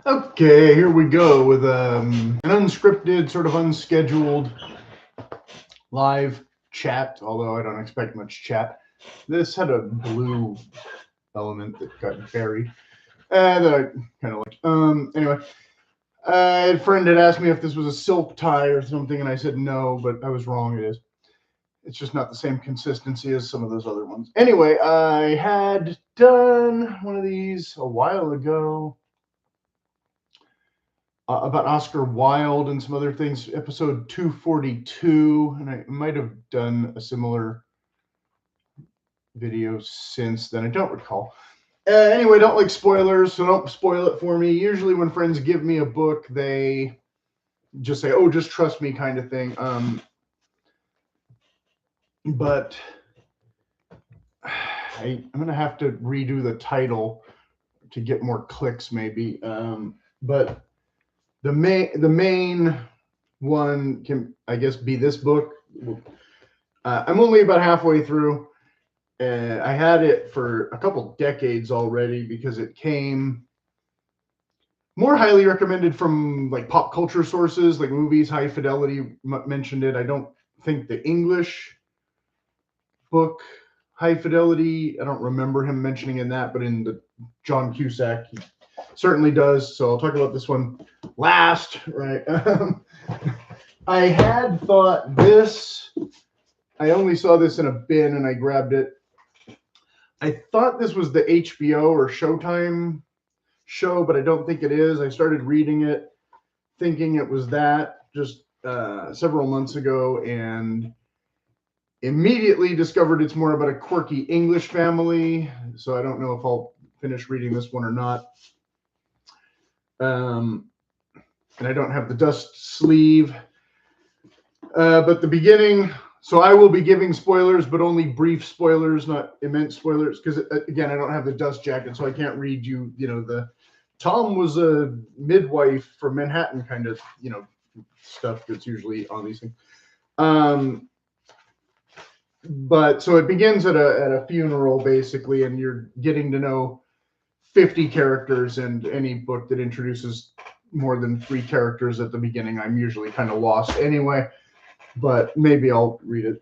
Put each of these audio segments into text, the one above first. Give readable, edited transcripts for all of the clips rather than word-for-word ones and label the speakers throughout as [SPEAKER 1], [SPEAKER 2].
[SPEAKER 1] Okay, here we go with an unscripted, sort of unscheduled live chat, although I don't expect much chat. This had a blue element that got buried that I kind of like. Anyway, a friend had asked me if this was a silk tie or something, and I said no, but I was wrong. It is. It's just not the same consistency as some of those other ones. Anyway, I had done one of these a while ago. About Oscar Wilde and some other things, episode 242, and I might have done a similar video since then. I don't recall. Anyway, don't like spoilers, so don't spoil it for me. Usually when friends give me a book, they just say, oh, just trust me kind of thing. But I'm going to have to redo the title to get more clicks maybe. But the main one can, I guess, be this book. I'm only about halfway through. I had it for a couple decades already because it came more highly recommended from like pop culture sources, like movies. High Fidelity mentioned it. I don't think the English book High Fidelity, I don't remember him mentioning in that, but in the John Cusack, he certainly does. So I'll talk about this one last, right? I had thought this, I only saw this in a bin and I grabbed it. I thought this was the HBO or Showtime show, but I don't think it is. I started reading it thinking it was that just several months ago and immediately discovered it's more about a quirky English family. So I don't know if I'll finish reading this one or not. And I don't have the dust sleeve. But the beginning, so I will be giving spoilers, but only brief spoilers, not immense spoilers, because again, I don't have the dust jacket, so I can't read you, the Tom was a midwife from Manhattan kind of, stuff that's usually on these things. But so it begins at a funeral basically, and you're getting to know 50 characters, and any book that introduces more than 3 characters at the beginning, I'm usually kind of lost anyway, but maybe I'll read it.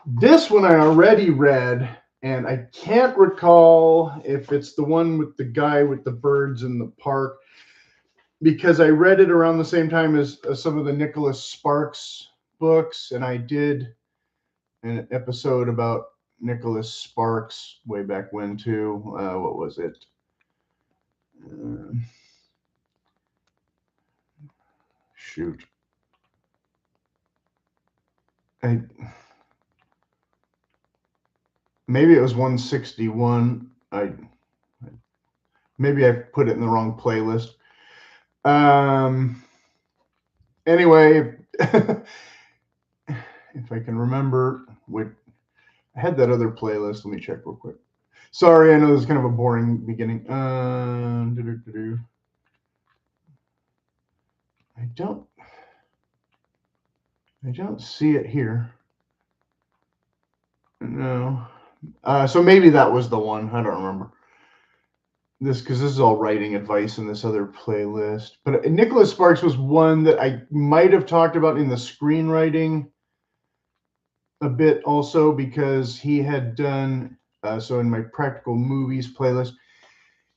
[SPEAKER 1] This one I already read, and I can't recall if it's the one with the guy with the birds in the park, because I read it around the same time as some of the Nicholas Sparks books, and I did an episode about Nicholas Sparks way back when too. What was it? Shoot. Maybe it was 161. Maybe I put it in the wrong playlist. Anyway, if I can remember, I had that other playlist. Let me check real quick. Sorry, I know this is kind of a boring beginning. I don't see it here. No. So maybe that was the one. I don't remember. Because this is all writing advice in this other playlist. But Nicholas Sparks was one that I might have talked about in the screenwriting a bit also, because he had done, so in my practical movies playlist,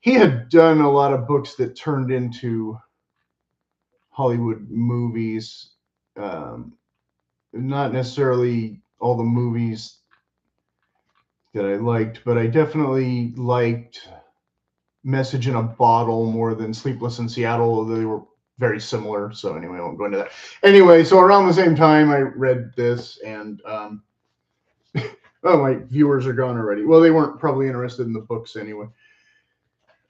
[SPEAKER 1] he had done a lot of books that turned into Hollywood movies. Not necessarily all the movies that I liked, but I definitely liked Message in a Bottle more than Sleepless in Seattle, although they were very similar. So anyway, I won't go into that. Anyway, so around the same time, I read this, and oh, my viewers are gone already. Well, they weren't probably interested in the books anyway.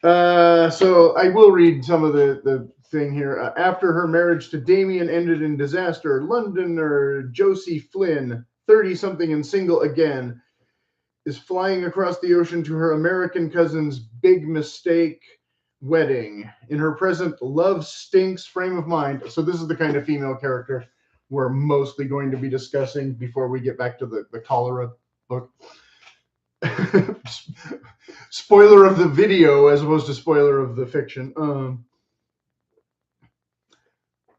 [SPEAKER 1] So I will read some of the thing here. After her marriage to Damien ended in disaster, Londoner Josie Flynn, 30-something and single again, is flying across the ocean to her American cousin's big mistake wedding. In her present love stinks frame of mind. So this is the kind of female character we're mostly going to be discussing before we get back to the cholera book. spoiler of the video as opposed to spoiler of the fiction.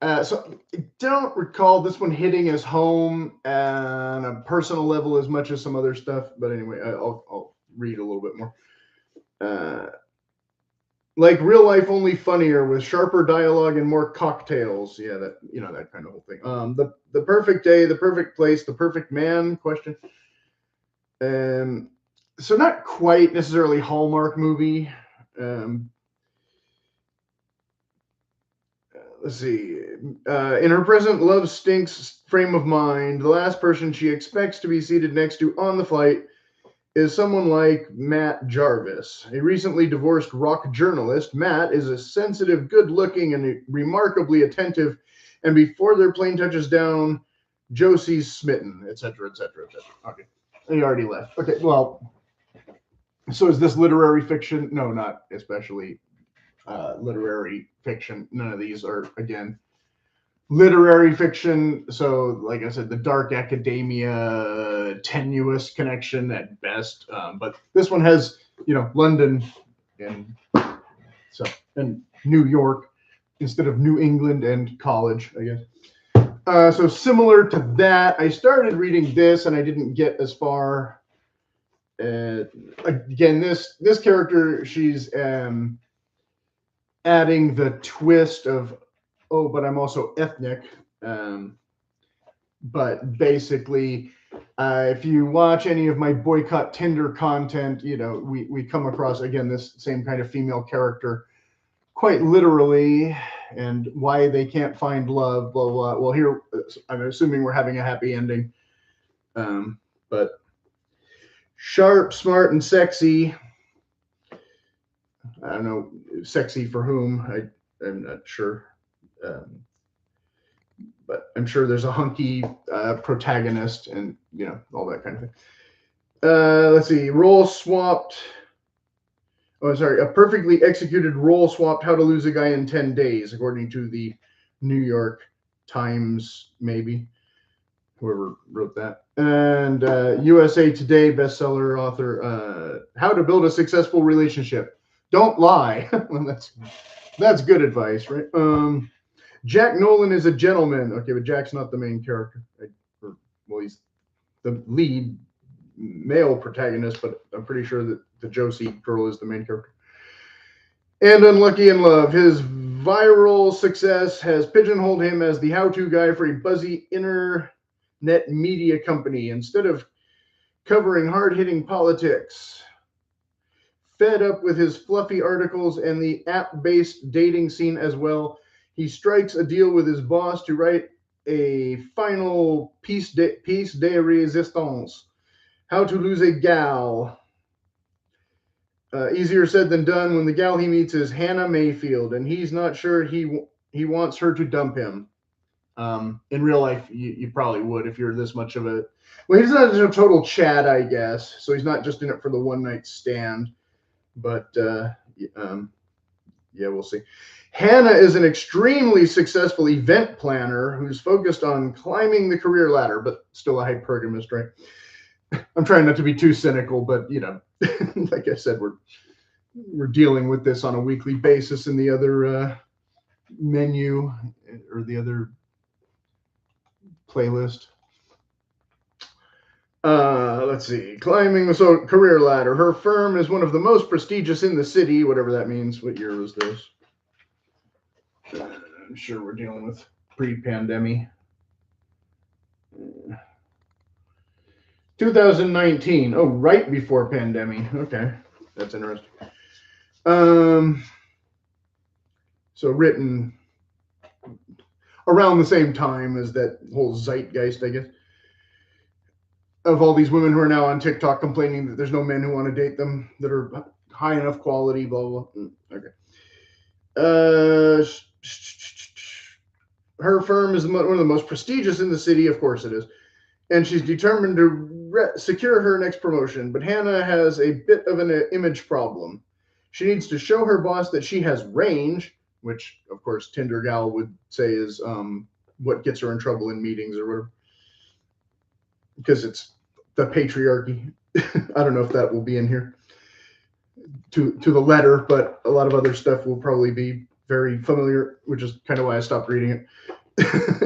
[SPEAKER 1] So I don't recall this one hitting as home on a personal level as much as some other stuff. But anyway, I'll read a little bit more. Like real life, only funnier with sharper dialogue and more cocktails. Yeah, that that kind of whole thing. The perfect day, the perfect place, the perfect man? Question. So not quite necessarily Hallmark movie. Let's see. In her present love stinks frame of mind, the last person she expects to be seated next to on the flight is someone like Matt Jarvis, a recently divorced rock journalist. Matt is a sensitive, good-looking, and remarkably attentive, and before their plane touches down, Josie's smitten, etc., etc., etc. Okay, he already left. Okay, well, so is this literary fiction? No, not especially literary fiction. None of these are, again, literary fiction. So, like I said, the Dark Academia, tenuous connection at best. But this one has, London and New York instead of New England and college, I guess. So similar to that, I started reading this and I didn't get as far. Again, this character, she's adding the twist of, oh, but I'm also ethnic. But basically, if you watch any of my Boycott Tinder content, we come across, again, this same kind of female character quite literally, and why they can't find love, blah, blah, blah. Well, here, I'm assuming we're having a happy ending. But sharp, smart, and sexy. I don't know, sexy for whom, I'm not sure. But I'm sure there's a hunky protagonist and, all that kind of thing. Let's see, role swapped. Oh, sorry, a perfectly executed role swapped How to Lose a Guy in 10 Days, according to the New York Times, maybe, whoever wrote that. And USA Today bestseller author, How to Build a Successful Relationship. Don't lie. Well, that's good advice, right? Jack Nolan is a gentleman. Okay, but Jack's not the main character. Well, he's the lead male protagonist, but I'm pretty sure that the Josie girl is the main character. And unlucky in love. His viral success has pigeonholed him as the how-to guy for a buzzy internet media company instead of covering hard-hitting politics. Fed up with his fluffy articles and the app-based dating scene as well, he strikes a deal with his boss to write a final piece de resistance. How to Lose a Gal. Easier said than done when the gal he meets is Hannah Mayfield, and he's not sure he wants her to dump him. In real life, you probably would if you're this much of a... Well, he's not a total Chad, I guess, so he's not just in it for the one-night stand. But, yeah, we'll see. Hannah is an extremely successful event planner who's focused on climbing the career ladder, but still a hypergamist, right? I'm trying not to be too cynical, but, like I said, we're dealing with this on a weekly basis in the other menu or the other playlist. Let's see. Climbing the career ladder. Her firm is one of the most prestigious in the city, whatever that means. What year was this? I'm sure we're dealing with pre-pandemic. 2019. Oh, right before pandemic. Okay, that's interesting. So written around the same time as that whole zeitgeist, I guess, of all these women who are now on TikTok complaining that there's no men who want to date them that are high enough quality, blah, blah, blah. Okay. Her firm is one of the most prestigious in the city. Of course it is. And she's determined to secure her next promotion. But Hannah has a bit of an image problem. She needs to show her boss that she has range, which, of course, Tinder gal would say is what gets her in trouble in meetings or whatever. Because it's the patriarchy. I don't know if that will be in here to the letter, but a lot of other stuff will probably be very familiar, which is kind of why I stopped reading it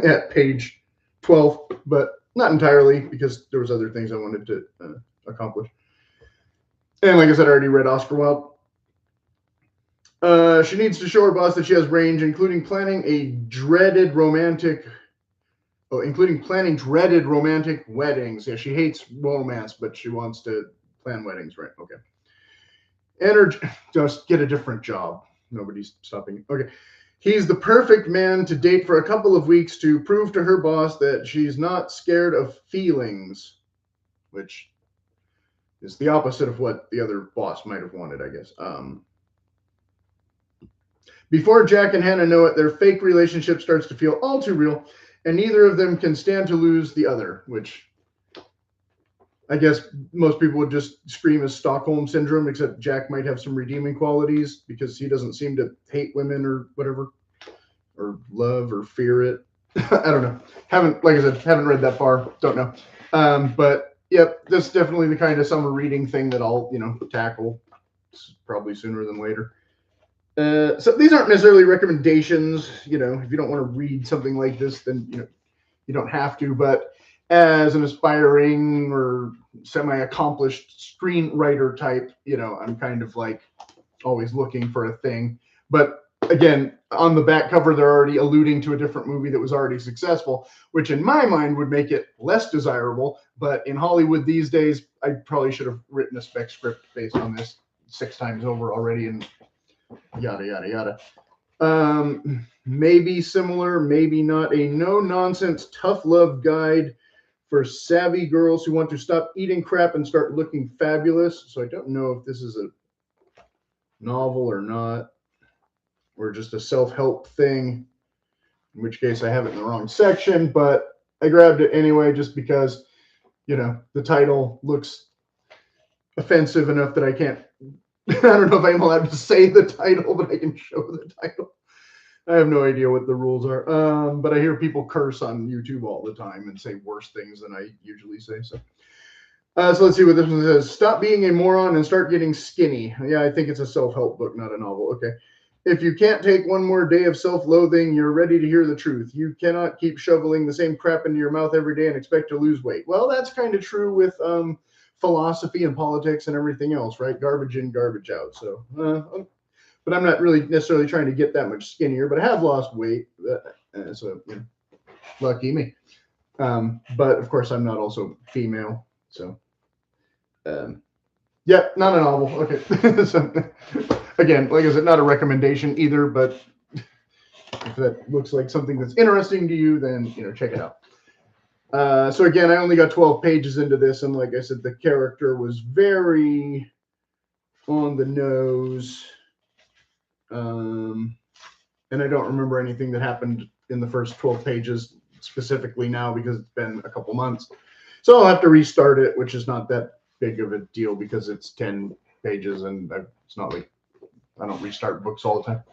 [SPEAKER 1] at page 12, but not entirely, because there was other things I wanted to accomplish. And like I said, I already read Oscar Wilde. She needs to show her boss that she has range, including planning dreaded romantic weddings. Yeah, she hates romance, but she wants to plan weddings, right? Okay. And just get a different job. Nobody's stopping. Okay. He's the perfect man to date for a couple of weeks to prove to her boss that she's not scared of feelings, which is the opposite of what the other boss might have wanted, I guess. Before Jack and Hannah know it, their fake relationship starts to feel all too real, and neither of them can stand to lose the other, which I guess most people would just scream as Stockholm Syndrome, except Jack might have some redeeming qualities because he doesn't seem to hate women or whatever, or love or fear it. I don't know. Like I said, haven't read that far. Don't know. But yep, that's definitely the kind of summer reading thing that I'll, tackle probably sooner than later. So these aren't necessarily recommendations. If you don't want to read something like this, then you don't have to. But as an aspiring or semi-accomplished screenwriter type, I'm kind of like always looking for a thing. But again, on the back cover, they're already alluding to a different movie that was already successful, which in my mind would make it less desirable. But in Hollywood these days, I probably should have written a spec script based on this 6 times over already, and yada, yada, yada. Maybe similar, maybe not. A no-nonsense, tough love guide for savvy girls who want to stop eating crap and start looking fabulous. So I don't know if this is a novel or not, or just a self-help thing, in which case I have it in the wrong section, but I grabbed it anyway just because, the title looks offensive enough that I can't, I don't know if I'm allowed to say the title, but I can show the title. I have no idea what the rules are, but I hear people curse on YouTube all the time and say worse things than I usually say. So let's see what this one says. Stop being a moron and start getting skinny. Yeah, I think it's a self-help book, not a novel. Okay. If you can't take one more day of self-loathing, you're ready to hear the truth. You cannot keep shoveling the same crap into your mouth every day and expect to lose weight. Well, that's kind of true with philosophy and politics and everything else, right? Garbage in, garbage out. So, but I'm not really necessarily trying to get that much skinnier, but I have lost weight. So, lucky me. But of course, I'm not also female. So, yeah, not a novel. Okay. So, again, like I said, not a recommendation either, but if that looks like something that's interesting to you, then, check it out. So again, I only got 12 pages into this, and like I said, the character was very on the nose. And I don't remember anything that happened in the first 12 pages specifically now because it's been a couple months. So I'll have to restart it, which is not that big of a deal because it's 10 pages, and it's not like I don't restart books all the time.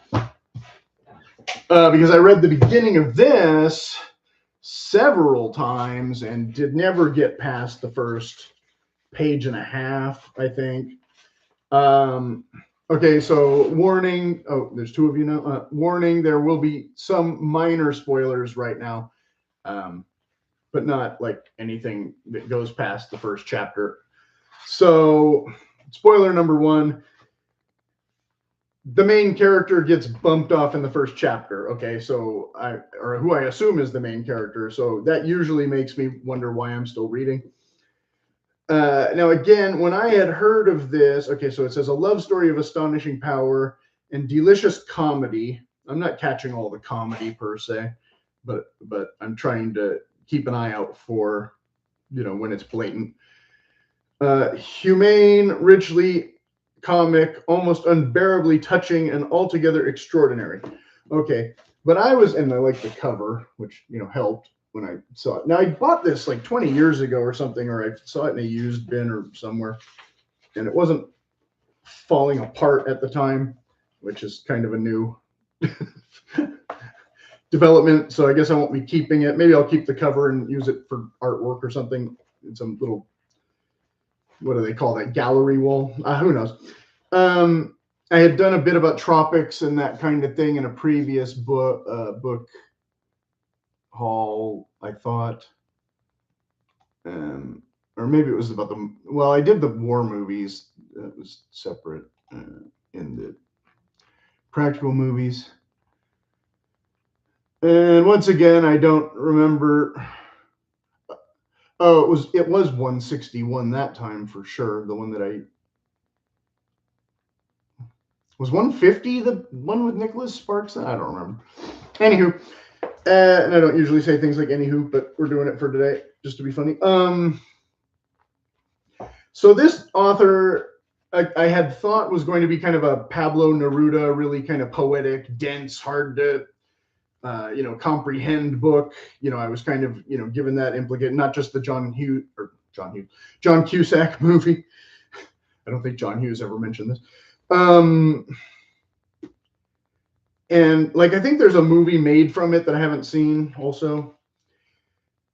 [SPEAKER 1] Because I read the beginning of this several times and did never get past the first page and a half, I think. Okay, so warning. Oh, there's 2 of you now. Warning, there will be some minor spoilers right now, but not like anything that goes past the first chapter. So, spoiler number 1. The main character gets bumped off in the first chapter. Okay, so or who I assume is the main character. So that usually makes me wonder why I'm still reading. Now, again, when I had heard of this, okay, so it says a love story of astonishing power and delicious comedy. I'm not catching all the comedy per se, but I'm trying to keep an eye out for, when it's blatant. Humane, richly comic, almost unbearably touching, and altogether extraordinary. Okay, but I like the cover, which helped when I saw it. Now I bought this like 20 years ago or something, or I saw it in a used bin or somewhere, and it wasn't falling apart at the time, which is kind of a new development. So I guess I won't be keeping it. Maybe I'll keep the cover and use it for artwork or something in some little what do they call that? Gallery wall? Who knows? I had done a bit about tropics and that kind of thing in a previous book haul, I thought. Or maybe it was about well, I did the war movies. That was separate in the practical movies. And once again, I don't remember. Oh, it was 161 that time for sure. The one that I was 150, the one with Nicholas Sparks. I don't remember. Anywho, and I don't usually say things like anywho, but we're doing it for today just to be funny. So this author, I had thought was going to be kind of a Pablo Neruda, really kind of poetic, dense, hard to comprehend book. I was kind of, given that implicate, not just the John Cusack movie. I don't think John Hughes ever mentioned this. And like, I think there's a movie made from it that I haven't seen also.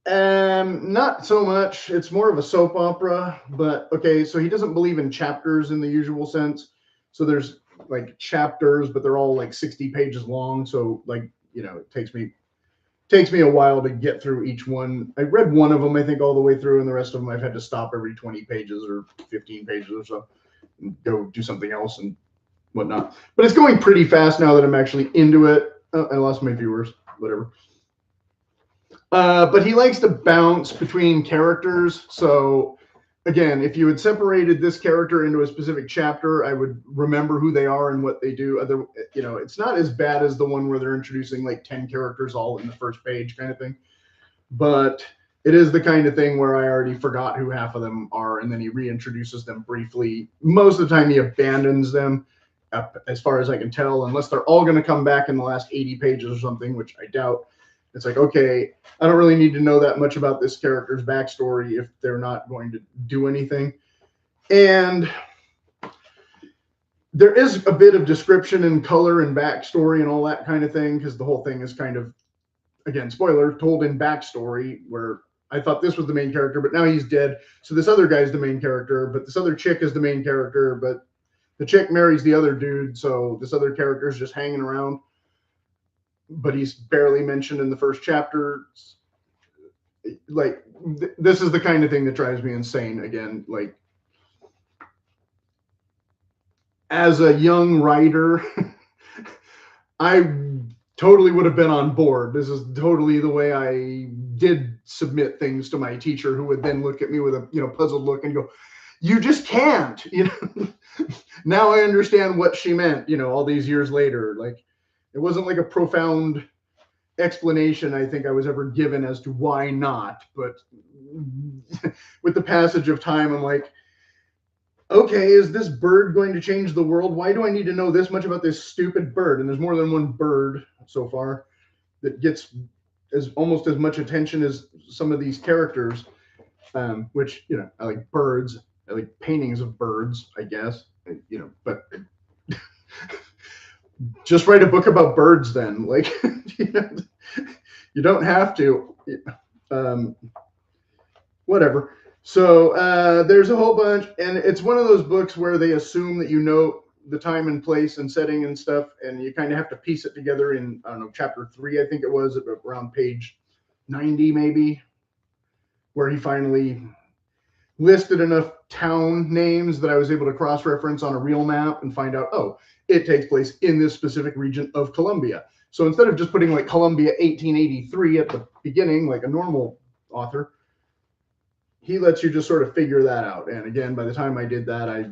[SPEAKER 1] Not so much. It's more of a soap opera, but okay. So he doesn't believe in chapters in the usual sense. So there's like chapters, but they're all like 60 pages long. So like, it takes me a while to get through each one. I read one of them, I think, all the way through, and the rest of them I've had to stop every 20 pages or 15 pages or so and go do something else and whatnot. But it's going pretty fast now that I'm actually into it. Oh, I lost my viewers, whatever. But he likes to bounce between characters. So again, if you had separated this character into a specific chapter, I would remember who they are and what they do. It's not as bad as the one where they're introducing like 10 characters all in the first page kind of thing. But it is the kind of thing where I already forgot who half of them are, and then he reintroduces them briefly. Most of the time he abandons them, as far as I can tell, unless they're all going to come back in the last 80 pages or something, which I doubt. It's like, okay, I don't really need to know that much about this character's backstory if they're not going to do anything. And there is a bit of description and color and backstory and all that kind of thing, because the whole thing is kind of, again, spoiler, told in backstory, where I thought this was the main character, but now he's dead. So this other guy's the main character, but this other chick is the main character, but the chick marries the other dude, so this other character is just hanging around. But he's barely mentioned in the first chapter. Like, this is the kind of thing that drives me insane. Again, like, as a young writer, I totally would have been on board. This is totally the way I did submit things to my teacher, who would then look at me with a puzzled look and go, "You just can't." Now I understand what she meant. All these years later, like, it wasn't like a profound explanation I think I was ever given as to why not. But with the passage of time, I'm like, okay, is this bird going to change the world? Why do I need to know this much about this stupid bird? And there's more than one bird so far that gets almost as much attention as some of these characters, which, I like birds. I like paintings of birds, I guess, but just write a book about birds then. Like, you don't have to. Whatever. So there's a whole bunch, and it's one of those books where they assume that the time and place and setting and stuff, and you kind of have to piece it together in, I don't know, chapter 3, I think it was, around page 90 maybe, where he finally listed enough town names that I was able to cross-reference on a real map and find out, oh, it takes place in this specific region of Colombia. So instead of just putting like Colombia 1883 at the beginning, like a normal author, he lets you just sort of figure that out. And again, by the time I did that, I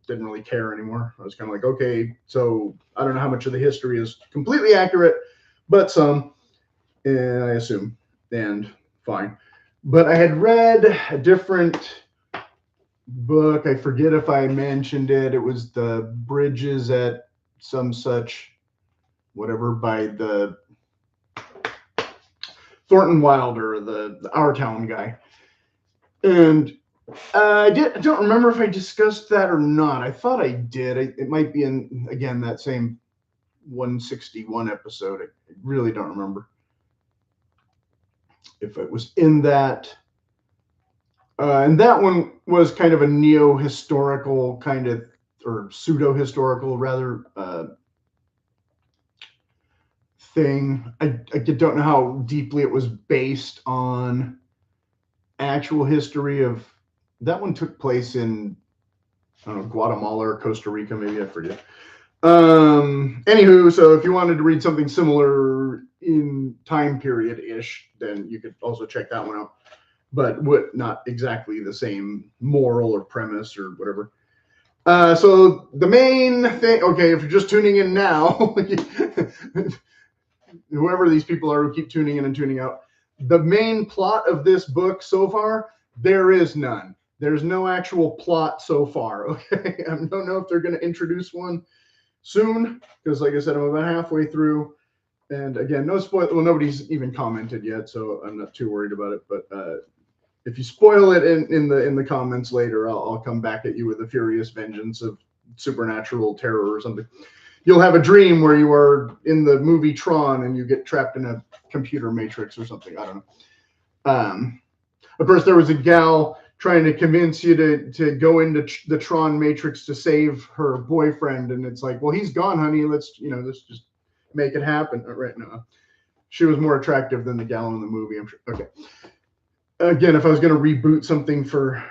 [SPEAKER 1] didn't really care anymore. I was kind of like, okay, so I don't know how much of the history is completely accurate, but some, I assume, and fine. But I had read a different book. I forget if I mentioned it. It was The Bridges at some such, whatever, by the Thornton Wilder, the Our Town guy. And I don't remember if I discussed that or not. I thought I did. It might be in, again, that same 161 episode. I really don't remember if it was in that. And that one was kind of a neo-historical kind of, or pseudo-historical rather, thing. I don't know how deeply it was based on actual history of, that one took place in, I don't know, Guatemala or Costa Rica, maybe, I forget. Anywho, so if you wanted to read something similar in time period ish, then you could also check that one out. But what, not exactly the same moral or premise or whatever. So the main thing, okay, if you're just tuning in now, whoever these people are who keep tuning in and tuning out, the main plot of this book so far, there is none. There's no actual plot so far, okay? I don't know if they're going to introduce one soon, because like I said, I'm about halfway through. And again, no spoil. Well, nobody's even commented yet, so I'm not too worried about it. But if you spoil it in the comments later, I'll come back at you with a furious vengeance of supernatural terror or something. You'll have a dream where you are in the movie Tron and you get trapped in a computer matrix or something. I don't know. Of course, there was a gal trying to convince you to go into the Tron matrix to save her boyfriend, and it's like, well, he's gone, honey. Let's just make it happen right now. She was more attractive than the gal in the movie, I'm sure. Okay. Again, if I was going to reboot something for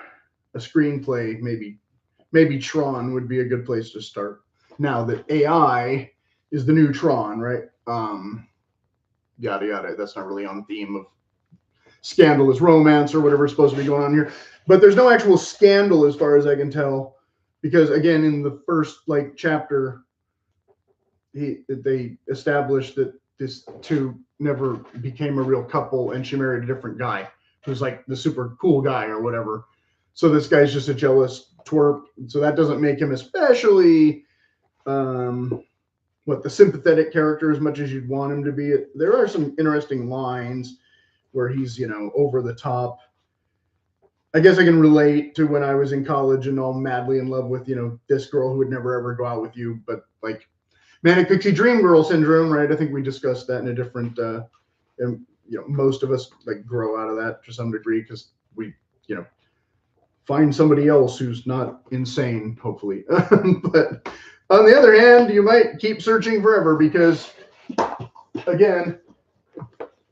[SPEAKER 1] a screenplay, maybe Tron would be a good place to start. Now that AI is the new Tron, right? Yada yada. That's not really on theme of scandalous romance or whatever's supposed to be going on here. But there's no actual scandal as far as I can tell, because again, in the first chapter, they established that this two never became a real couple, and she married a different guy who's like the super cool guy or whatever. So this guy's just a jealous twerp. So that doesn't make him especially the sympathetic character as much as you'd want him to be. There are some interesting lines where he's, over the top. I guess I can relate to when I was in college and all madly in love with, this girl who would never ever go out with you, but like manic pixie dream girl syndrome, right? I think we discussed that in a different, and most of us grow out of that to some degree because we, find somebody else who's not insane, hopefully. But on the other hand, you might keep searching forever because, again,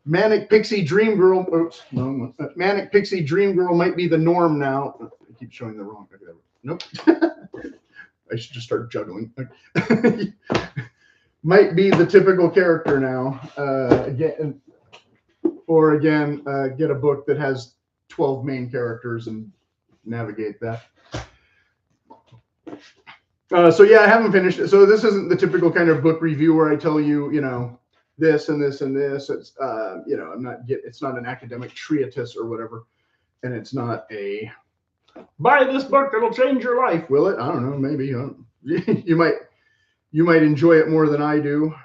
[SPEAKER 1] manic pixie dream girl. Oops, no, manic pixie dream girl might be the norm now. I keep showing the wrong. Nope. I should just start juggling. Might be the typical character now. Again, get a book that has 12 main characters and navigate that. So yeah, I haven't finished it. So this isn't the typical kind of book review where I tell you, this and this and this. It's it's not an academic treatise or whatever, and it's not a buy this book that'll change your life. Will it? I don't know. Maybe you might enjoy it more than I do.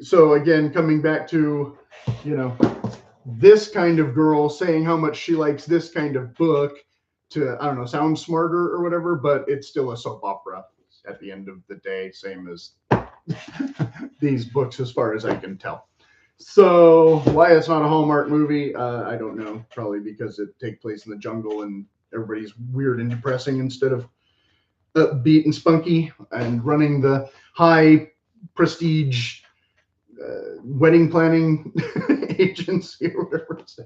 [SPEAKER 1] So again, coming back to this kind of girl saying how much she likes this kind of book to, I don't know, sound smarter or whatever, but it's still a soap opera at the end of the day, same as these books as far as I can tell. So why it's not a Hallmark movie, I don't know. Probably because it takes place in the jungle and everybody's weird and depressing instead of upbeat and spunky and running the high prestige wedding planning agency or whatever it's.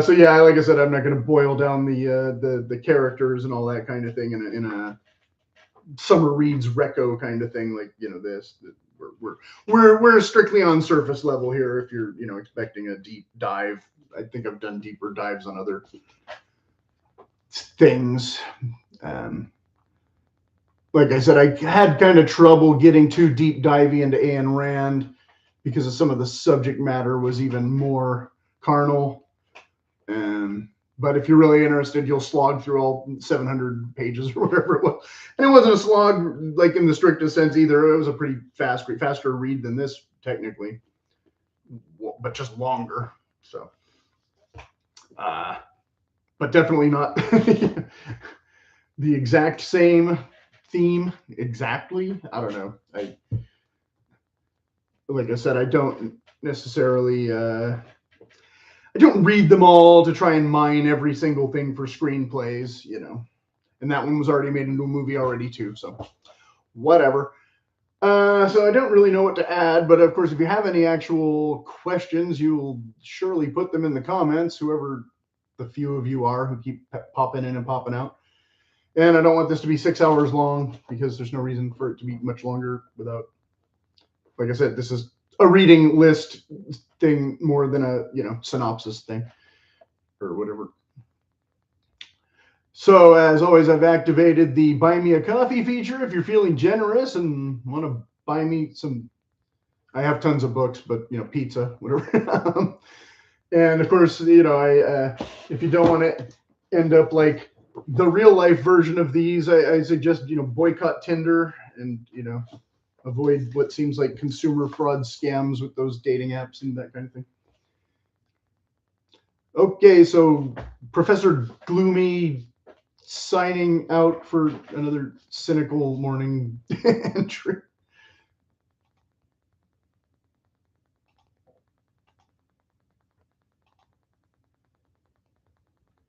[SPEAKER 1] So yeah, like I said, I'm not going to boil down the characters and all that kind of thing in a summer reads reco kind of thing like this. We're strictly on surface level here. If you're expecting a deep dive, I think I've done deeper dives on other things. Like I said, I had kind of trouble getting too deep divey into Ayn Rand because of some of the subject matter was even more carnal. But if you're really interested, you'll slog through all 700 pages or whatever it was. And it wasn't a slog like in the strictest sense either. It was a pretty faster read than this technically, but just longer. So, but definitely not the exact same theme exactly. I don't know. Like I said, I don't necessarily I don't read them all to try and mine every single thing for screenplays, you know. And that one was already made into a movie already too, so whatever. So I don't really know what to add, but of course, if you have any actual questions, you'll surely put them in the comments, whoever the few of you are who keep popping in and popping out. And I don't want this to be 6 hours long because there's no reason for it to be much longer without, like I said, this is a reading list thing more than a, you know, synopsis thing or whatever. So as always, I've activated the buy me a coffee feature. If you're feeling generous and want to buy me some, I have tons of books, but you know, pizza, whatever. And of course, you know, if you don't want to end up like the real life version of these, I suggest, you know, boycott Tinder and, you know, avoid what seems like consumer fraud scams with those dating apps and that kind of thing. Okay, so Professor Gloomy signing out for another cynical morning entry.